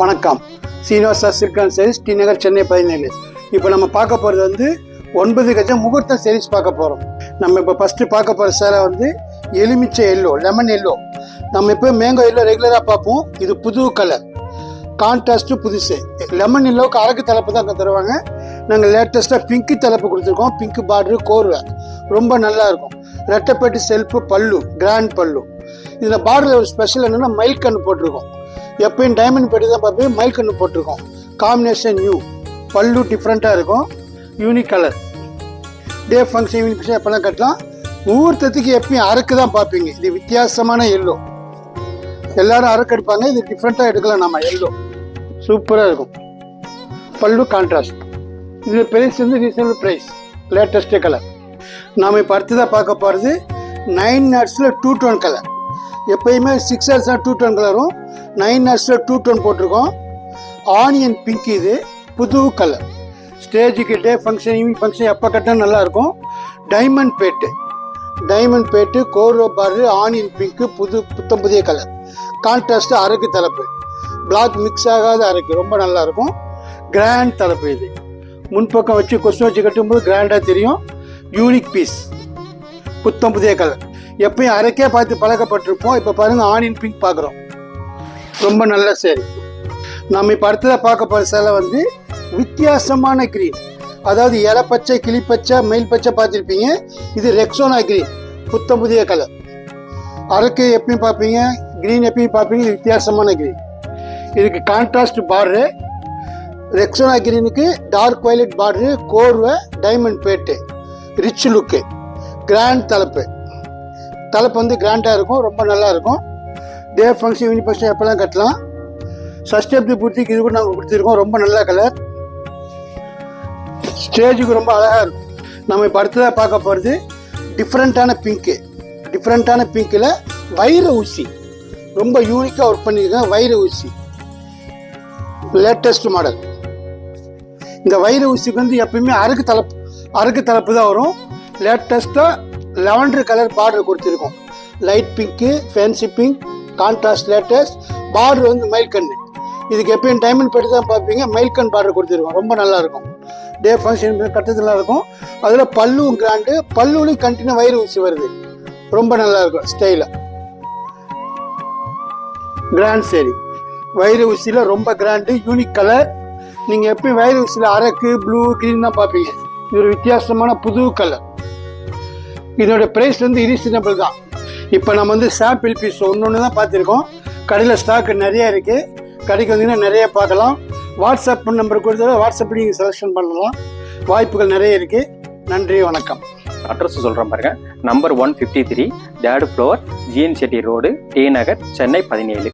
வணக்கம். Srinivasa silk and saris, T Nagar, Chennai 17. இப்போ நம்ம பார்க்க போகிறது வந்து 9 கஜம் முகூர்த்த சாரீஸ் பார்க்க போகிறோம். நம்ம இப்போ ஃபஸ்ட்டு பார்க்க போகிற சேலை வந்து எலுமிச்சை எல்லோ, லெமன் எல்லோ. நம்ம இப்போ மேங்கோ எல்லோ ரெகுலராக பார்ப்போம். இது புது கலர், கான்ட்ராஸ்ட்டு புதுசு. லெமன் எல்லோவுக்கு அரக்கு தலைப்பு தான் தருவாங்க. நாங்கள் லேட்டஸ்ட்டாக பிங்க்கு தலைப்பு கொடுத்துருக்கோம். பிங்க்கு பார்டரு, கோர்வை ரொம்ப நல்லா இருக்கும். ரெட்டைப்பேட்டு செல்ஃபு, பல்லு கிராண்ட் பல்லு. இதில் பார்டரில் ஒரு ஸ்பெஷல் என்னென்னா மயில் கண்ணு போட்டிருக்கோம். எப்பயும் டைமண்ட் பேட்டி தான் பார்ப்பேன், மயில் கண்ணு போட்டிருக்கோம். காம்பினேஷன் நியூ, பல்லு டிஃப்ரெண்ட்டாக இருக்கும், unique colour. Day function, evening function எப்போல்லாம் கட்டலாம். முகூர்த்தத்துக்கு எப்பயும் அரக்கு தான் பார்ப்பீங்க. இது வித்தியாசமான எல்லோ, எல்லாரும் அரக்கு எடுப்பாங்க. இது டிஃப்ரெண்ட்டாக எடுக்கலாம். நம்ம எல்லோ சூப்பராக இருக்கும். பல்லு கான்ட்ராஸ்ட். இதில் ப்ரைஸ் வந்து ரீசனபிள் ப்ரைஸ், லேட்டஸ்ட்டு கலர். நாம் இப்போ அடுத்ததாக பார்க்க போகிறது 9 நட்ஸில் 2 டோன் கலர். எப்பயுமே 6 ஹர்ஸ் 2 டோன் கலரும், 9 நட்ஸில் 2 டோன் போட்டிருக்கோம். ஆனியன் பிங்க், இது புது கலர். ஸ்டேஜுக்கு டே ஃபங்க்ஷன், ஈவினிங் ஃபங்க்ஷன் எப்போ கட்டினா நல்லாயிருக்கும். டைமண்ட் பேட்டு, கோர்வோ பார்டரு, ஆனியன் பிங்க்கு, புத்தம் புதிய கலர். கான்ட்ராஸ்ட்டு அரக்கு தலைப்பு, பிளாக் மிக்ஸ் ஆகாத அரக்கு, ரொம்ப நல்லாயிருக்கும். கிராண்ட் தலைப்பு. இது முன்பக்கம் வச்சு கொசு வச்சு கட்டும்போது கிராண்டாக தெரியும். யூனிக் பீஸ், புத்தம் புதிய கலர். எப்பயும் அரைக்கே பார்த்து பழக்கப்பட்டிருப்போம். இப்போ பாருங்கள், ஆனியன் பிங்க் பார்க்குறோம், ரொம்ப நல்ல சேரீ. நம்ம இப்போ அடுத்ததாக பார்க்க போகிற சேலை வந்து வித்தியாசமான கிரீன். அதாவது இலை பச்சை, கிளி பச்சை, மயில் பச்சை பார்த்துருப்பீங்க. இது ரெக்ஸோனா கிரீன், புத்தம் புதிய கலர். அரக்கு எப்பயும் பார்ப்பீங்க, கிரீன் எப்பயும் பார்ப்பீங்க. இது வித்தியாசமான கிரீன். இதுக்கு கான்ட்ராஸ்ட் பார்டரு, ரெக்ஸோனா கிரீனுக்கு டார்க் வயலட் பார்டரு, கோர்வை, டைமண்ட் பேட்டு, ரிச் லுக்கு, கிராண்ட் தலைப்பு. தலைப்பு வந்து கிராண்டாக இருக்கும், ரொம்ப நல்லா இருக்கும். டே ஃபங்க்ஷன், ஈவினிங் ஃபங்க்ஷன் எப்போல்லாம் கட்டலாம். சஷ்டப்தி பூர்த்திக்கு இது கூட நாங்கள் கொடுத்துருக்கோம். ரொம்ப நல்ல கலர், ஸ்டேஜுக்கு ரொம்ப அழகாக இருக்கும். நம்ம இப்போ அடுத்ததாக பார்க்க போகிறது டிஃப்ரெண்ட்டான பிங்க்கில் வைர ஊசி. ரொம்ப யூனிக்காக ஒர்க் பண்ணியிருக்கேன். வைர ஊசி லேட்டஸ்ட் மாடல். இந்த வைர ஊசிக்கு வந்து எப்பயுமே அரக்கு தலைப்பு தான் வரும். லேட்டஸ்ட்டாக லெவண்டர் கலர் பார்டர் கொடுத்துருக்கோம். Light pink, fancy pink, contrast latest. Border வந்து மயில் கண்ணு. இதுக்கு எப்பயும் டைமண்ட் பேட்டு தான் பார்ப்பீங்க. மயில் கண் பார்டர் கொடுத்துருக்கோம், ரொம்ப நல்லாயிருக்கும். டே ஃபங்க்ஷன் கட்டத்தில் இருக்கும். அதில் பல்லுவும் கிராண்டு, பல்லுலையும் கண்டினியூ வைர ஊசி வருது, ரொம்ப நல்லாயிருக்கும். ஸ்டைலாக கிராண்ட் சேரீ. வைர ஊசியில் ரொம்ப கிராண்டு, யூனிக் கலர். நீங்கள் எப்பயும் வைர ஊசியில் அரக்கு, ப்ளூ, க்ரீன் தான் பார்ப்பீங்க. இது ஒரு வித்தியாசமான புது கலர். இதோட ப்ரைஸ் வந்து ரீசனபிள் தான். இப்போ நம்ம வந்து சாம்பிள் பீஸ் ஒன்று தான் பார்த்துருக்கோம். கடையில் ஸ்டாக் நிறையா இருக்குது. கடைக்கு வந்தீங்கன்னா நிறைய பார்க்கலாம். வாட்ஸ்அப் நம்பர் கொடுத்தா வாட்ஸ்அப்பில் நீங்கள் செலெக்ஷன் பண்ணலாம். வாய்ப்புகள் நிறைய இருக்குது. நன்றி, வணக்கம். அட்ரஸ் சொல்கிறேன் பாருங்க. Number 153, 3rd floor, GN Chetty road, T Nagar, Chennai 17.